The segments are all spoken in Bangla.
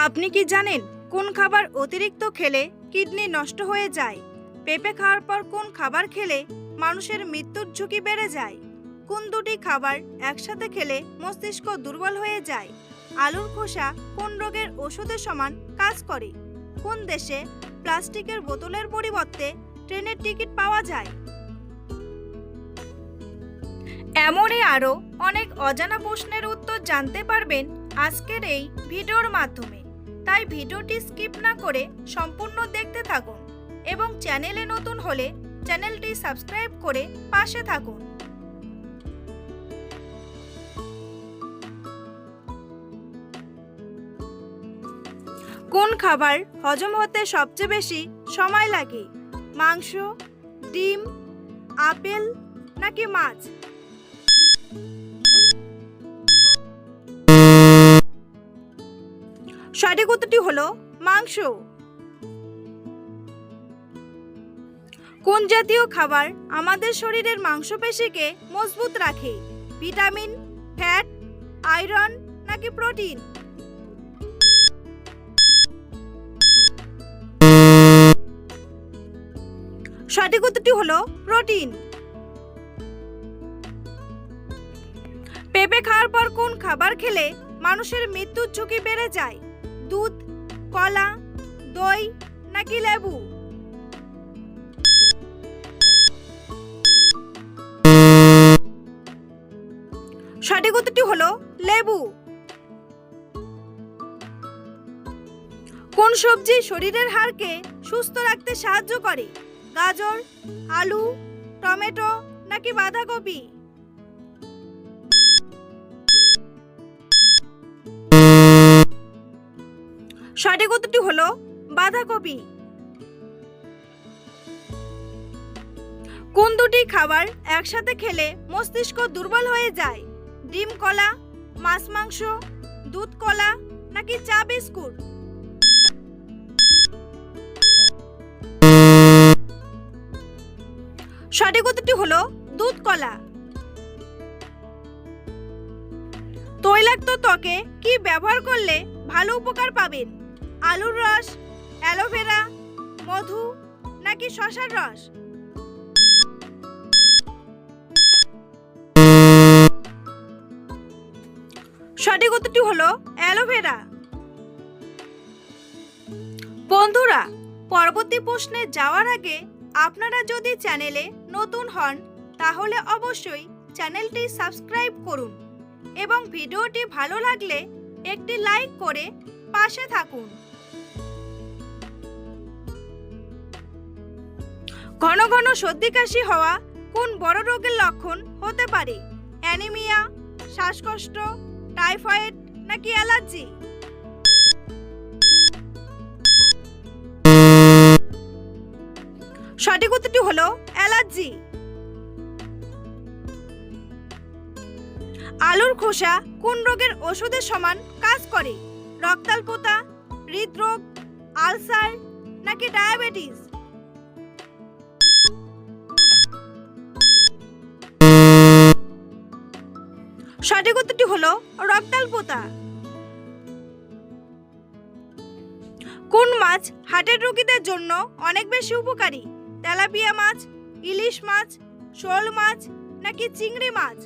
আপনি কি জানেন কোন খাবার অতিরিক্ত খেলে কিডনি নষ্ট হয়ে যায়? পেঁপে খাওয়ার পর কোন খাবার খেলে মানুষের মৃত্যুর ঝুঁকি বেড়ে যায়? কোন দুটি খাবার একসাথে খেলে মস্তিষ্ক দুর্বল হয়ে যায়? আলুর খোসা কোন রোগের ওষুধের সমান কাজ করে? কোন দেশে প্লাস্টিকের বোতলের পরিবর্তে ট্রেনের টিকিট পাওয়া যায়? এমনই আরও অনেক অজানা প্রশ্নের উত্তর জানতে পারবেন আজকের এই ভিডিওর মাধ্যমে। তাই ভিডিওটি স্কিপ না করে সম্পূর্ণ দেখতে থাকুন এবং চ্যানেলে নতুন হলে চ্যানেলটি সাবস্ক্রাইব করে পাশে থাকুন। কোন খাবার হজম হতে সবচেয়ে বেশি সময় লাগে? মাংস, ডিম, আপেল নাকি মাছ? সঠিক উত্তরটি হলো মাংস। কোন জাতীয় খাবার আমাদের শরীরের মাংসপেশিকে মজবুত রাখে? ভিটামিন, ফ্যাট, আয়রন নাকি প্রোটিন? সঠিক উত্তরটি হলো প্রোটিন। পেঁপে খাওয়ার পর কোন খাবার খেলে মানুষের মৃত্যুর ঝুঁকি বেড়ে যায়? দুধ, কলা, দই নাকি লেবু? সঠিক উত্তরটি হলো লেবু। কোন সবজি শরীরের হাড়কে সুস্থ রাখতে সাহায্য করে? গাজর, আলু, টমেটো নাকি বাঁধাকপি? সঠিক উত্তরটি হলো বাঁধাকপি। কোন দুটি খাবার একসাথে খেলে মস্তিষ্ক দুর্বল হয়ে যায়? ডিম কলা, মাছ মাংস, দুধ কলা নাকি চা বিস্কুট? সঠিক উত্তরটি হলো দুধ কলা। তৈলাক্ত ত্বকে কি ব্যবহার করলে ভালো উপকার পাবেন? আলুর রস, অ্যালোভেরা, মধু নাকি শসার রস? সঠিক উত্তরটি হলো অ্যালোভেরা। বন্ধুরা, পরবর্তী প্রশ্নে যাওয়ার আগে আপনারা যদি চ্যানেলে নতুন হন তাহলে অবশ্যই চ্যানেলটি সাবস্ক্রাইব করুন এবং ভিডিওটি ভালো লাগলে একটি লাইক করে পাশে থাকুন। ঘন ঘন সর্দি কাশি হওয়া কোন বড় রোগের লক্ষণ হতে পারে? অ্যানিমিয়া, শ্বাসকষ্ট, টাইফয়েড নাকি অ্যালার্জি? সঠিক উত্তরটি হলো অ্যালার্জি। আলুর খোসা কোন রোগের ওষুধের সমান কাজ করে? রক্তাল্পতা, হৃদরোগ, আলসার নাকি ডায়াবেটিস? সঠিক উত্তরটি হলো রক্তাল্পতা। কোন মাছ হার্টের রোগীদের জন্য অনেক বেশি উপকারী? তেলাপিয়া মাছ, ইলিশ মাছ, শোল মাছ নাকি চিংড়ি মাছ?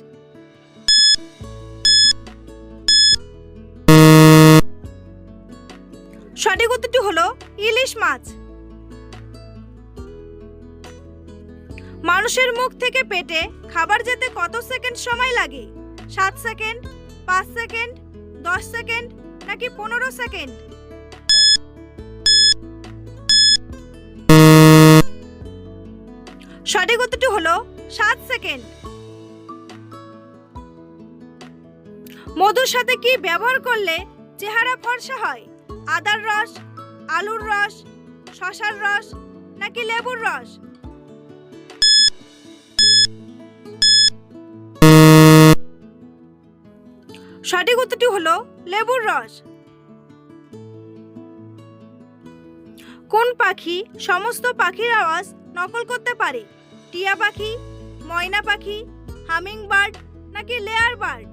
সঠিক উত্তরটি হলো ইলিশ মাছ। মানুষের মুখ থেকে পেটে খাবার যেতে কত সেকেন্ড সময় লাগে? 7 সেকেন্ড, 5 সেকেন্ড, 10 সেকেন্ড নাকি 15 সেকেন্ড? সঠিক উত্তরটি হলো 7 সেকেন্ড। মধুর সাথে কি ব্যবহার করলে চেহারা ফর্সা হয়? আদার রস, আলুর রস, শসার রস নাকি লেবুর রস? সঠিক উত্তরটি হলো লেবুর রস। কোন পাখি সমস্ত পাখির আওয়াজ নকল করতে পারে? টিয়া পাখি, ময়না পাখি, হামিং বার্ড নাকি লেয়ার বার্ড?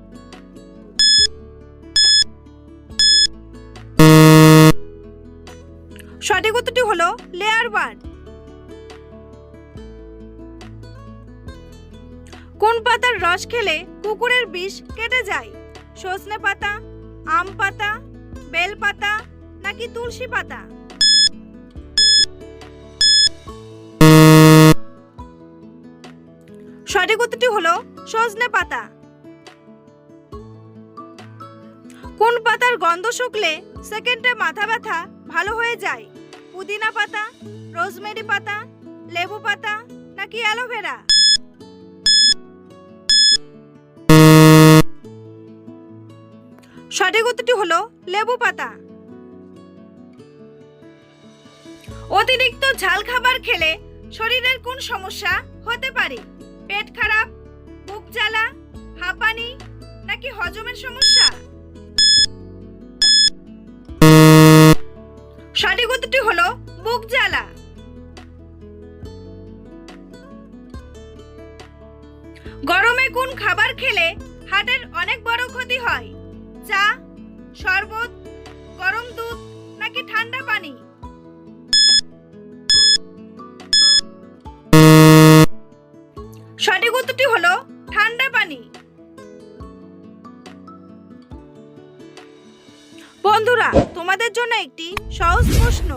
সঠিক উত্তরটি হলো লেয়ার বার্ড। কোন পাতার রস খেলে কুকুরের বিষ কেটে যায়? সজনে পাতা, আম পাতা, বেল পাতা নাকি তুলসী পাতা? সঠিক উত্তরটি হলো সজনে পাতা। কোন পাতার গন্ধ শুকলে সেকেন্ডে মাথা ব্যথা ভালো হয়ে যায়? পুদিনা পাতা, রোজমেরি পাতা, লেবু পাতা নাকি অ্যালোভেরা? সঠিক উত্তরটি হলো লেবু পাতা। অতিরিক্ত ঝাল খাবার খেলে শরীরের কোন সমস্যা হতে পারে? পেট খারাপ, বুক জ্বালা, হাঁপানি নাকি হজমের সমস্যা? সঠিক উত্তরটি হলো বুক জ্বালা। গরমে কোন খাবার খেলে হার্টের অনেক বড় ক্ষতি হয়? চা, শরবত, গরম দুধ নাকি ঠান্ডা পানি? সঠিক উত্তরটি হলো ঠান্ডা পানি। বন্ধুরা, তোমাদের জন্য একটি সহজ প্রশ্ন।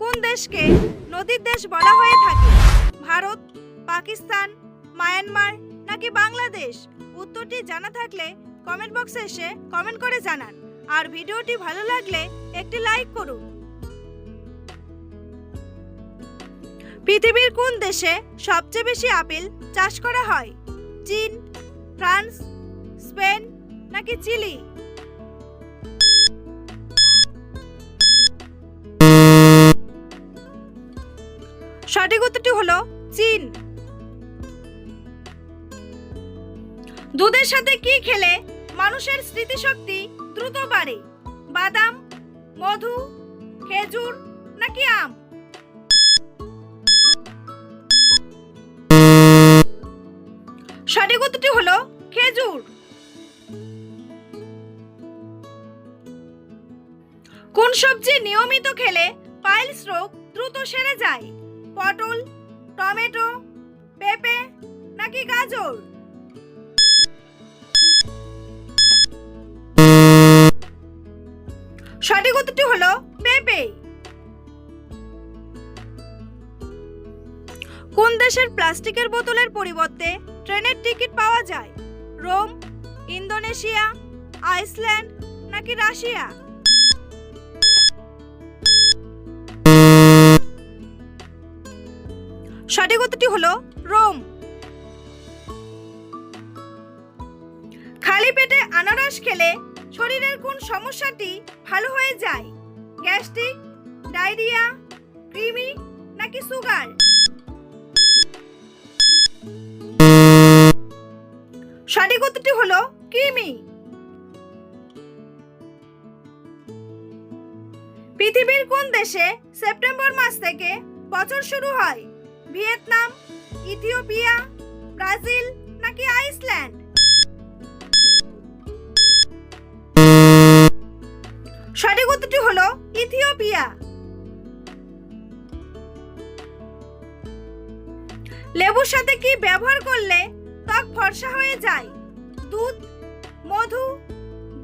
কোন দেশকে নদীর দেশ বলা হয়ে থাকে? ভারত, পাকিস্তান, মায়ানমার নাকি বাংলাদেশ? উত্তরটি জানা থাকলে কমেন্ট বক্সে এসে কমেন্ট করে জানান। আর ভিডিওটি ভালো লাগলে একটি লাইক করুন। পৃথিবীর কোন দেশে সবচেয়ে বেশি আপেল চাষ করা হয়? চীন, ফ্রান্স, স্পেন নাকি চিলি? সঠিক উত্তরটি হলো চীন। দুধের সাথে কি খেলে মানুষের স্মৃতিশক্তি দ্রুত বাড়ে? বাদাম, মধু, খেজুর নাকি আম? সঠিক উত্তরটি হলো খেজুর। কোন সবজি নিয়মিত খেলে পাইলস রোগ দ্রুত সেরে যায়? পটল, টমেটো, পেঁপে নাকি গাজর? সঠিক উত্তরটি হলো পেঁপে। কোন দেশের প্লাস্টিকের বোতলের পরিবর্তে ট্রেনের টিকিট পাওয়া যায়? রোম, ইন্দোনেশিয়া, আইসল্যান্ড নাকি রাশিয়া? সঠিক উত্তরটি হলো রোম। খালি পেটে আনারস খেলে শরীরের কোন সমস্যাটি ভালো হয়ে যায়? গ্যাস্ট্রিক, ডায়রিয়া, কৃমি নাকি সুগার? সঠিক উত্তরটি হলো কৃমি। পৃথিবীর কোন দেশে সেপ্টেম্বর মাস থেকে বছর শুরু হয়? ভিয়েতনাম, ইথিওপিয়া, ব্রাজিল নাকি আইসল্যান্ড? সঠিক উত্তরটি হলো ইথিওপিয়া। লেবুর সাথে কি ব্যবহার করলে ত্বক ফর্সা হয়ে যায়? দুধ, মধু,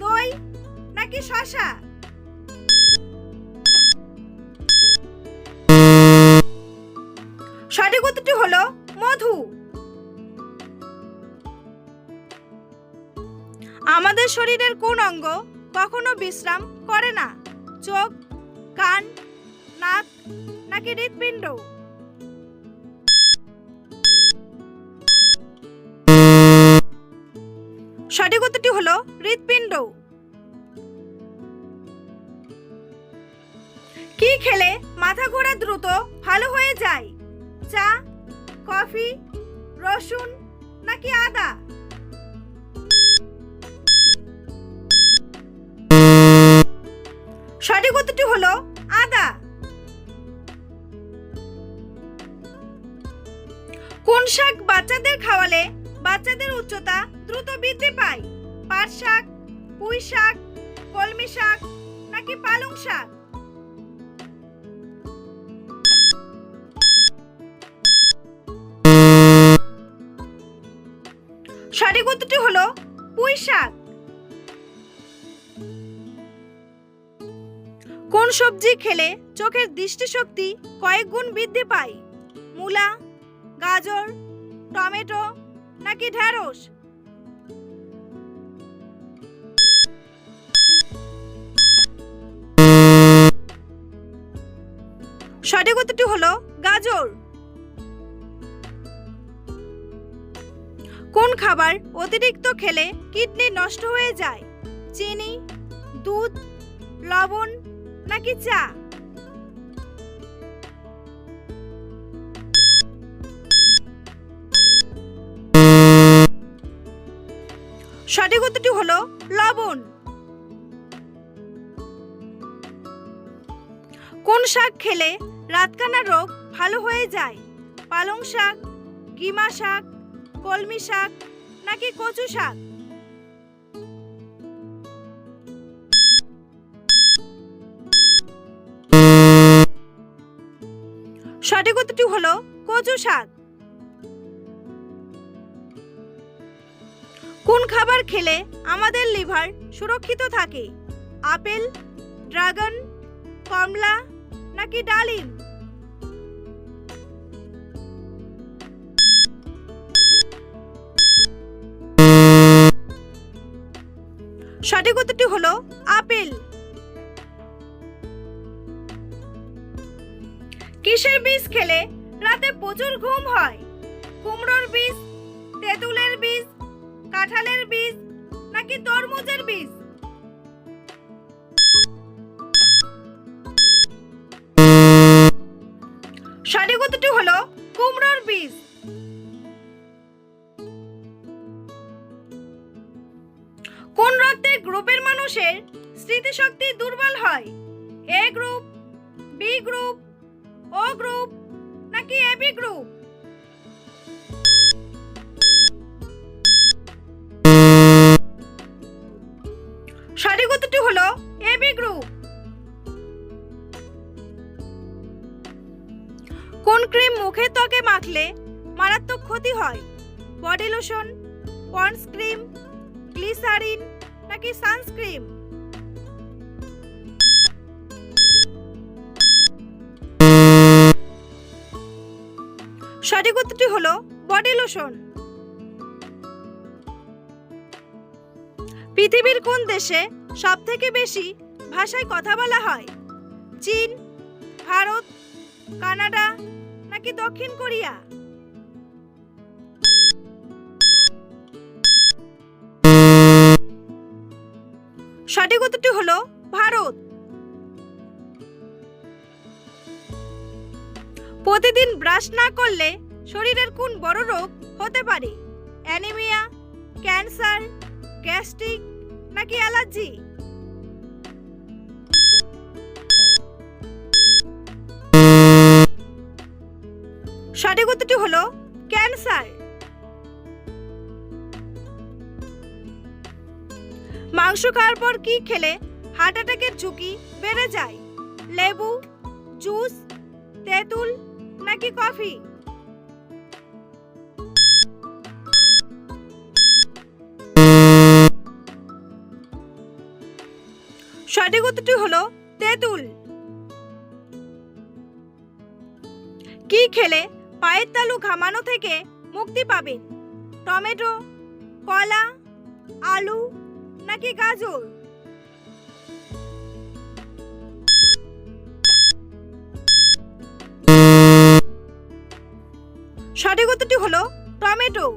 দই নাকি শসা? সঠিক উত্তরটি হলো মধু। আমাদের শরীরের কোন অঙ্গ কখনো বিশ্রাম করে না? চোখ, কান, নাক নাকি হৃৎপিণ্ড? সঠিক উত্তরটি হলো হৃৎপিণ্ড। কি খেলে মাথা ঘোরা দ্রুত ভালো হয়ে যায়? চা, কফি, রসুন নাকি আদা? সঠিক উত্তরটি হলো আদা। কোন শাক বাচ্চাদের খাওয়ালে বাচ্চাদের উচ্চতা দ্রুত বৃদ্ধি পায়? পাট শাক, পুঁই শাক, কলমি শাক নাকি পালং শাক? সঠিক উত্তরটি হলো পুঁই শাক। কোন সবজি খেলে চোখের দৃষ্টিশক্তি কয়েক গুণ বৃদ্ধি পায়? মূলা, গাজর, টমেটো নাকি ঢেঁড়স? সঠিক উত্তরটি হলো গাজর। কোন খাবার অতিরিক্ত খেলে কিডনি নষ্ট হয়ে যায়? চিনি, দুধ, লবণ নাকি চা? সঠিক উত্তরটি হলো লবণ। কোন শাক খেলে রাতকানা রোগ ভালো হয়ে যায়? পালং শাক, গিমা শাক, কলমি শাক নাকি কচু শাক? সঠিক উত্তরটি হলো কচু শাক। কোন খাবার খেলে আমাদের লিভার সুরক্ষিত থাকে? আপেল, ড্রাগন, কমলা নাকি ডালিম? সঠিক উত্তরটি হলো আপেল। কিসের বীজ খেলে রাতে প্রচুর ঘুম হয়? কুমড়োর বীজ, তেঁতুলের বীজ, কাঁঠালের বীজ নাকি তরমুজের বীজ? সঠিক উত্তরটি হলো কুমড়োর বীজ। কোন রক্তের গ্রুপের মানুষের স্মৃতিশক্তি দুর্বল হয়? এ গ্রুপ, বি গ্রুপ, ও গ্রুপ নাকি এবি গ্রুপ? সঠিক উত্তরটি হলো এবি গ্রুপ। কোন ক্রিম মুখের ত্বকে মাখলে মারাত্মক ক্ষতি হয়? Body lotion, Pond's cream, glycerine নাকি সানস্ক্রিন? সঠিক উত্তরটি হলো বডি লোশন। পৃথিবীর কোন দেশে সবথেকে বেশি ভাষায় কথা বলা হয়? চীন, ভারত, কানাডা নাকি দক্ষিণ কোরিয়া? সঠিক উত্তরটি হলো ভারত। প্রতিদিন ব্রাশ না করলে শরীরের কোন বড় রোগ হতে পারে? অ্যানিমিয়া, ক্যান্সার, গ্যাস্ট্রিক নাকি অ্যালার্জি? সঠিক উত্তরটি হলো ক্যান্সার। মাংস খাওয়ার পর কি খেলে হার্ট অ্যাটাকের ঝুঁকি বেড়ে যায়? লেবু, জুস, তেঁতুল নাকি কফি? সঠিক উত্তরটি হলো তেঁতুল। কি খেলে পায়ের তালু ঘামানো থেকে মুক্তি পাবেন? টমেটো, কলা, আলু নাকি গাজর? সঠিক উত্তরটি হলো টমেটো।